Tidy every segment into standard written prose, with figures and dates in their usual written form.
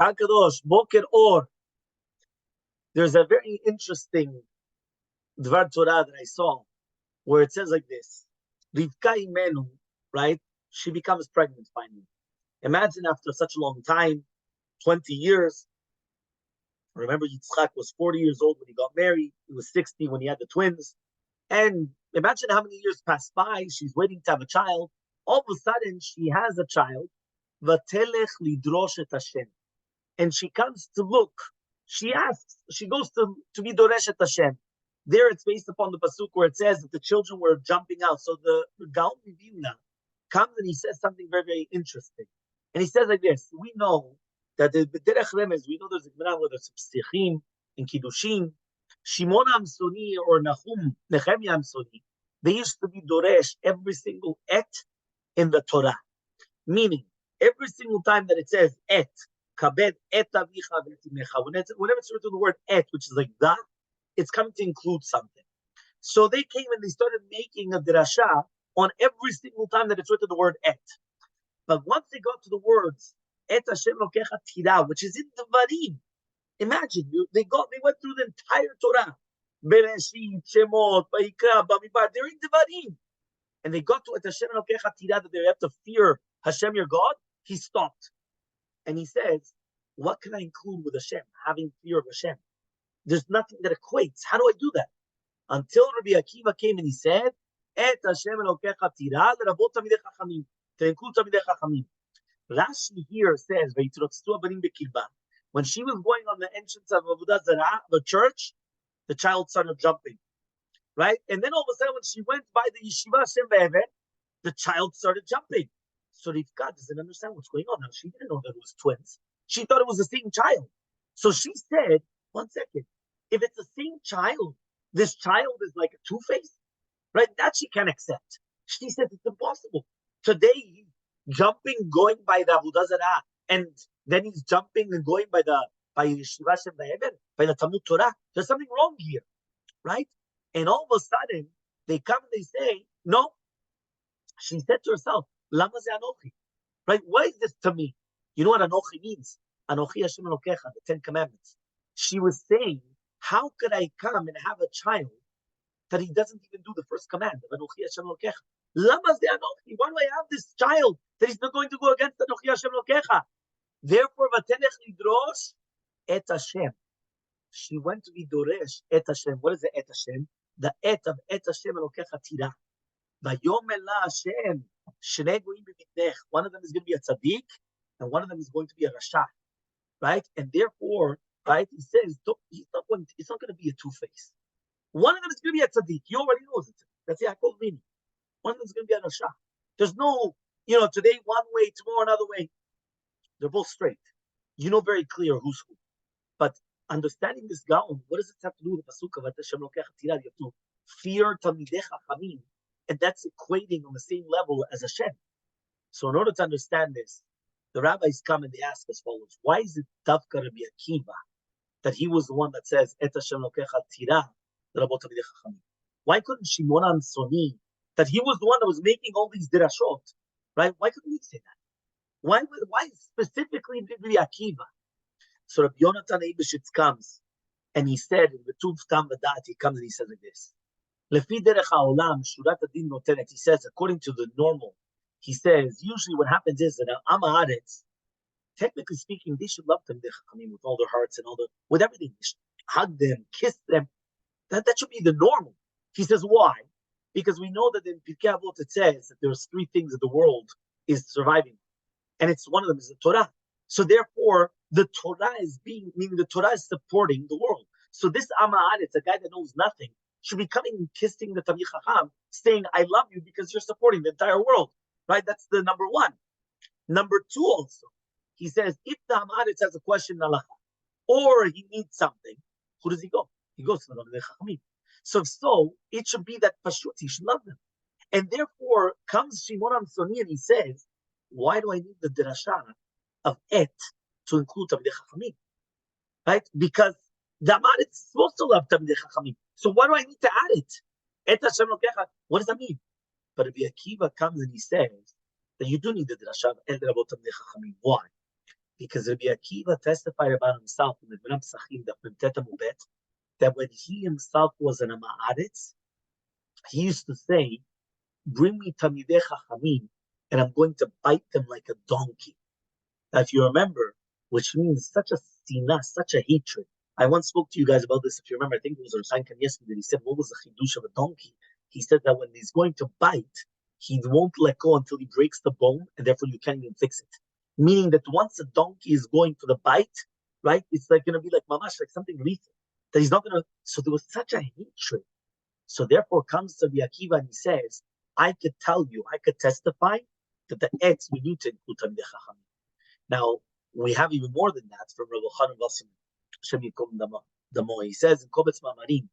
Hakadosh, Boker Or. There's a very interesting Dvar Torah that I saw where it says like this: Rivka imenu, right? She becomes pregnant finally. Imagine after such a long time, 20 years. Remember, Yitzchak was 40 years old when he got married. He was 60 when he had the twins. And imagine how many years pass by. She's waiting to have a child. All of a sudden, she has a child. Vatelech lidrosh et Hashem. And she comes to look. She asks. She goes to be doresh et Hashem. There, it's based upon the pasuk where it says that the children were jumping out. So the Gaon Vilna comes and he says something very, very interesting. And he says like this: we know that the Derech Remez, we know there's a Gemara where there's Psichim and Kiddushin. Shimon Amsoni or Nehemiah Amsoni, they used to be Doresh every single et in the Torah. Meaning, every single time that it says et, kabed et avicha v'etimecha, whenever it's written the word et, which is like that, it's coming to include something. So they came and they started making a drasha on every single time that it's written the word et. But once they got to the words et Hashem lokecha tira, which is in the Varim, imagine they went through the entire Torah, Bereshit, Shemot, Vayikra, Bamidbar. They're in the Varim, and they got to et Hashem lokecha tira, that they have to fear Hashem your God. He stopped, and he says, "What can I include with Hashem? Having fear of Hashem. There's nothing that equates. How do I do that?" Until Rabbi Akiva came and he said, "Et Hashem lokecha tira l'rabot tamidei chachamim," to include tamidei chachamim. Rashi here says, when she was going on the entrance of Avodah Zarah, the church, the child started jumping, right? And then all of a sudden, when she went by the yeshiva Shem Ve'evet, the child started jumping. So Rivka doesn't understand what's going on now. She didn't know that it was twins. She thought it was the same child. So she said, one second, if it's the same child, this child is like a two-face, right? That she can't accept. She said, it's impossible. Today, jumping, going by the Avodah Zarah, and then he's jumping and going by Yeshiva Shem Ve'evet, by the Talmud Torah. There's something wrong here, right? And all of a sudden, they come and they say, no. She said to herself, Lama ze Anochi, right? Why is this to me? You know what Anochi means? Anochi Hashem Elokecha, the 10 Commandments. She was saying, how could I come and have a child that he doesn't even do the first command of Anochi Hashem Elokecha? Lama ze Anochi. Why do I have this child that he's not going to go against Anochi Hashem Elokecha? Therefore, Vatelech lidrosh et Hashem. She went to be doresh et Hashem. What is the et Hashem? The et of et Hashem Elokecha tira. Vayom ela Hashem shnei goyim b'mitnech. One of them is going to be a tzaddik, and one of them is going to be a rasha, right? And therefore, right, he says he's not going to be a two-face. One of them is going to be a tzaddik. You already know it. That's the Yaakov meaning. One of them is going to be a rasha. There's no, today one way, tomorrow another way. They're both straight. You know very clear who's who. But understanding this Gaon, what does it have to do with the pasuk of Hashem Lokecha Tira? You have to fear Tamidei Chachamim, and that's equating on the same level as Hashem. So in order to understand this, the rabbis come and they ask as follows: why is it Davka Rabbi Akiva that he was the one that says Et Hashem Lokecha Tira l'rabot Tamidei Chachamim? Why couldn't Shimon Amsoni, that he was the one that was making all these dirashot, right? Why couldn't he say that? Why specifically Rabbi Akiva? So Rabbi Yonatan Eibeshitz comes and he said in the Tuv Tam Vadat, he comes and he says like this: Lefi derech haolam shurat adin notenet. He says according to the normal. He says usually what happens is that Am Haaretz, technically speaking, they should love them with all their hearts and with everything. They should hug them, kiss them. That should be the normal. He says why? Because we know that in Pirkei Avot it says that there's 3 things that the world is surviving. And it's one of them is the Torah. So therefore, the Torah meaning the Torah is supporting the world. So this Am Haaretz, a guy that knows nothing, should be coming and kissing the Tamid Chacham, saying, I love you because you're supporting the entire world. Right? That's the number 1. Number 2 also, he says, if the Am Haaretz has a question in halacha, or he needs something, who does he go? He goes to the Tamid Chachamim. So it should be that Pashut, he should love them. And therefore comes Shimon Amsoni and he says, why do I need the drasha of et to include Tamidei Chachamim? Right? Because the Am Haaretz is supposed to love Tamidei Chachamim. So why do I need to add it? Et Hashem Lokecha. What does that mean? But Rabbi Akiva comes and he says that you do need the drasha of et rabot Tamidei Chachamim. Why? Because Rabbi Akiva testified about himself in the Bnei Pesachim, that when he himself was an Ma'aretz, he used to say, bring me Tamidei Chachamim, and I'm going to bite them like a donkey. Now, if you remember, which means such a sina, such a hatred. I once spoke to you guys about this. If you remember, I think it was Rav yesterday. He said, what was the chidush of a donkey? He said that when he's going to bite, he won't let go until he breaks the bone, and therefore you can't even fix it. Meaning that once a donkey is going for the bite, right, it's like going to be like mamash, like something lethal. That he's not going to. So there was such a hatred. So therefore comes to Rabbi Akiva and he says, I could tell you, I could testify that the etz we need to include Talmidei Chachamim. Now, we have even more than that from Rabbi Chanan Bassim, Shem Yikom Damo. He says in Kobetz Ma'amarim,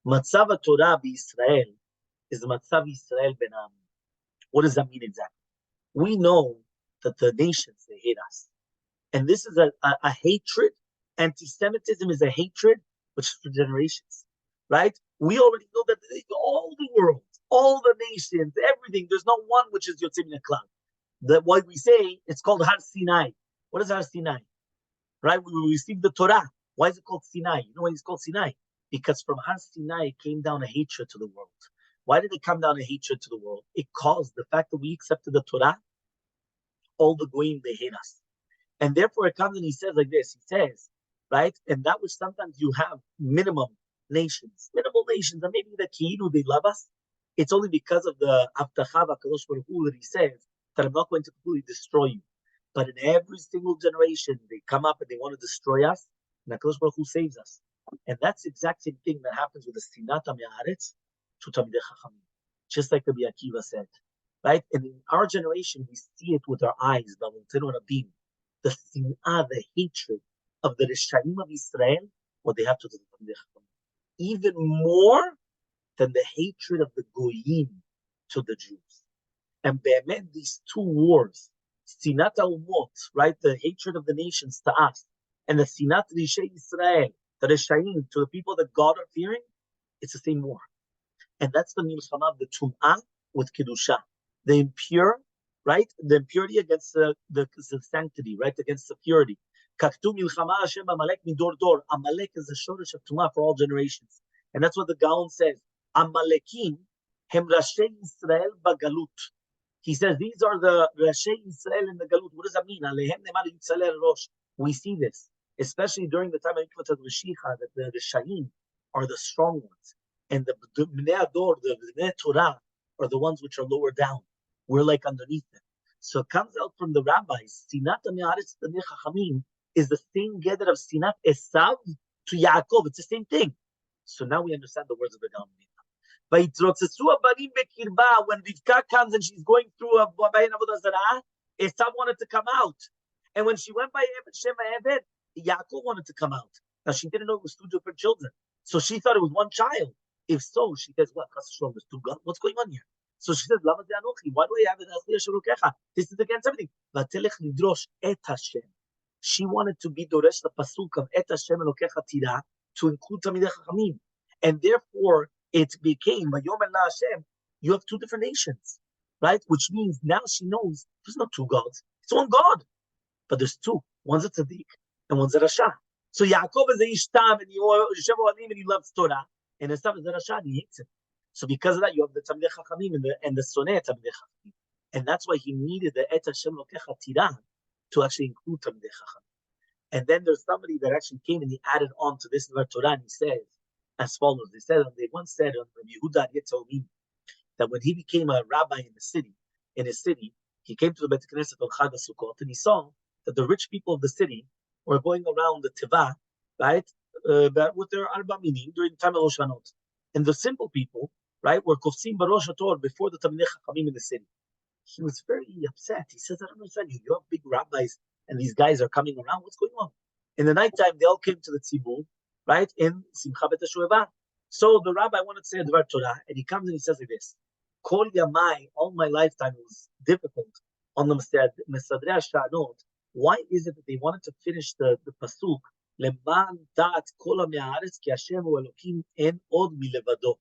Matzav Torah b'Yisrael is Matzav Yisrael ben Am. What does that mean exactly? We know that the nations, they hate us. And this is a hatred. Anti-Semitism is a hatred, which is for generations, right? We already know that all the world, all the nations, everything, there's not one which is Yotzei Min HaKlal. That what we say, it's called Har Sinai. What is Har Sinai? Right? We received the Torah. Why is it called Sinai? You know why it's called Sinai? Because from Har Sinai came down a hatred to the world. Why did it come down a hatred to the world? It caused the fact that we accepted the Torah. All the goyim, they hate us. And therefore it comes and he says like this. He says, right? And that was sometimes you have minimal nations, and maybe the Kiinu, they love us. It's only because of the Avtacha Kadosh Baruch Hu that he says that I'm not going to completely destroy you. But in every single generation, they come up and they want to destroy us, and Kadosh Baruch Hu saves us. And that's the exact same thing that happens with the Sinat HaMe'aretz to Talmidei Chachamim. Just like Rabbi Akiva said, right? And in our generation, we see it with our eyes, the Sinah, the hatred of the Rishaim of Israel, what they have to do to Talmidei Chachamim. Even more than the hatred of the Goyim to the Jews. And be'emet, these two wars, Sinat Umot, right, the hatred of the nations to us, and the Sinat Rishei Israel, the Rishaim, to the people that God are fearing, it's the same war. And that's the milchama of the Tum'ah with Kedusha. The impure, right, the impurity against the sanctity, right, against the purity. Kaktu milchama Hashem Amalek midor dor. Amalek is the shortage of Tum'ah for all generations. And that's what the Gaon says. Amalekim hem Rashei Israel bagalut. He says these are the Rashei Israel in the Galut. What does that mean? Alehem nemar yitzaleh rosh. We see this, especially during the time of Mikvat Mashiach, that the Rishaim are the strong ones, and the Bnei Ador, the Bnei Torah, are the ones which are lower down. We're like underneath them. So it comes out from the rabbis. Sinat HaMe'aretz Talmidei Chachamim is the same gather of Sinat Esav to Yaakov. It's the same thing. So now we understand the words of the Gaon. When Rivka comes and she's going through a Bayin Avodah Zarah, Esav wanted to come out. And when she went by Shem Eved, Yaakov wanted to come out. Now she didn't know it was two different children. So she thought it was one child. If so, she says, what? There's two gods? What's going on here? So she says, Lama Anochi? Why do I have it? This is against everything. She wanted to be Doresh the Pasuk of Et Hashem Elokecha Tira to include Talmidei Chachamim. And therefore, it became, Vayomer La Hashem, you have two different nations, right? Which means now she knows there's not two gods. It's one God. But there's two. One's a tzaddik and one's a rasha. So Yaakov is a ishtam and he loves Torah. And Esav is a rasha and he hates it. So because of that, you have the Talmidei Chachamim and the Sonei Talmidei Chachamim. And that's why he needed the Et Hashem Lokecha Tira to actually include Talmidei Chachamim. And then there's somebody that actually came and he added on to this Torah and he says as follows. They once said on Yehuda Yetzomim that when he became a rabbi in his city, he came to the Beit Knesset on Chag HaSukkot and he saw that the rich people of the city were going around the Teva, right, with their Arba Minim during the time of Rosh Hashanah. And the simple people, right, were Kofsim Barosh HaTor before the Talmidei Chachamim in the city. He was very upset. He says, I don't understand you. You have big rabbis and these guys are coming around. What's going on? In the nighttime, they all came to the Tzibur, right, in Simcha Bet HaShueva. So the rabbi wanted to say a Dvar Torah, and he comes and he says like this, Kol Yamai, all my lifetime was difficult on the Mesadrei HaSha'anot. Why is it that they wanted to finish the Pasuk, Leman Da'at Kol HaMe'aretz Ki Hashem Hu Elokim En Od Milevado?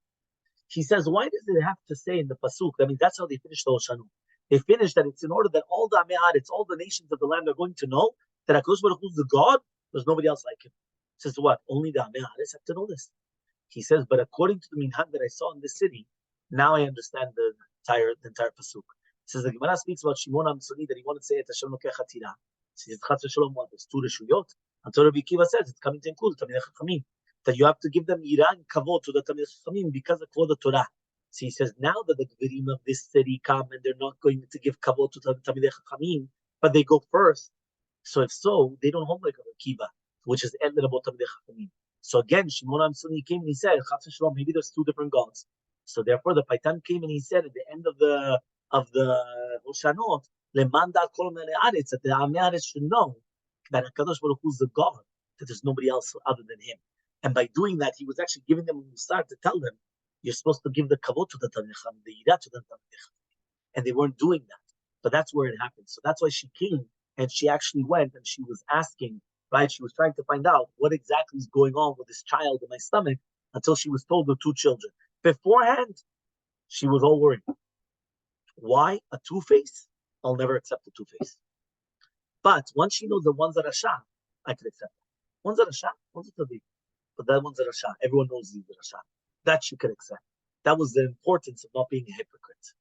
He says, why does it have to say in the Pasuk? I mean, that's how they finished the Hoshanu. They finished that it's in order that all the Me'aretz, all the nations of the land are going to know that HaKadosh Baruch Hu is the God, there's nobody else like him. He says, what? Only the Amei Haaretz have to know this. He says, but according to the minhag that I saw in this city, now I understand the entire pasuk. He says the Gemara speaks about Shimon HaMitzoni that he wanted to say it Hashem Lokech Hatira. He says Chas v'Shalom what? There's two reshuyot. Until Rabbi Kiva says it's coming to include Talmidei Chachamim, that you have to give them yirah and kavod to the Talmidei Chachamim because of Kvod Torah. So he says now that the Gvirim of this city come and they're not going to give kavod to the Talmidei Chachamim, but they go first. So if so, they don't hold like Rabbi Kiva, which is ended about Talmidei Chachamim. So again, Shimon HaMitzoni came and he said, Chas v'Shalom, maybe there's two different gods. So therefore, the Paitan came and he said at the end of the Hoshanot, Lemanda Kol Melei Haaretz, that the Amei Haaretz should know that HaKadosh Baruch Hu is the God, that there's nobody else other than him. And by doing that, he was actually giving them a musar to tell them, you're supposed to give the kavod to the Talmidei Chachamim, the yirah to the Talmidei Chachamim. And they weren't doing that. But that's where it happened. So that's why she came and she actually went and she was asking, right? She was trying to find out what exactly is going on with this child in my stomach until she was told the two children. Beforehand, she was all worried. Why? A two-face? I'll never accept a two-face. But once she knows the one's a Rasha, I can accept that. One's a Rasha, one's a Tzaddik. But that one's a Rasha. Everyone knows he's a Rasha. That she could accept. That was the importance of not being a hypocrite.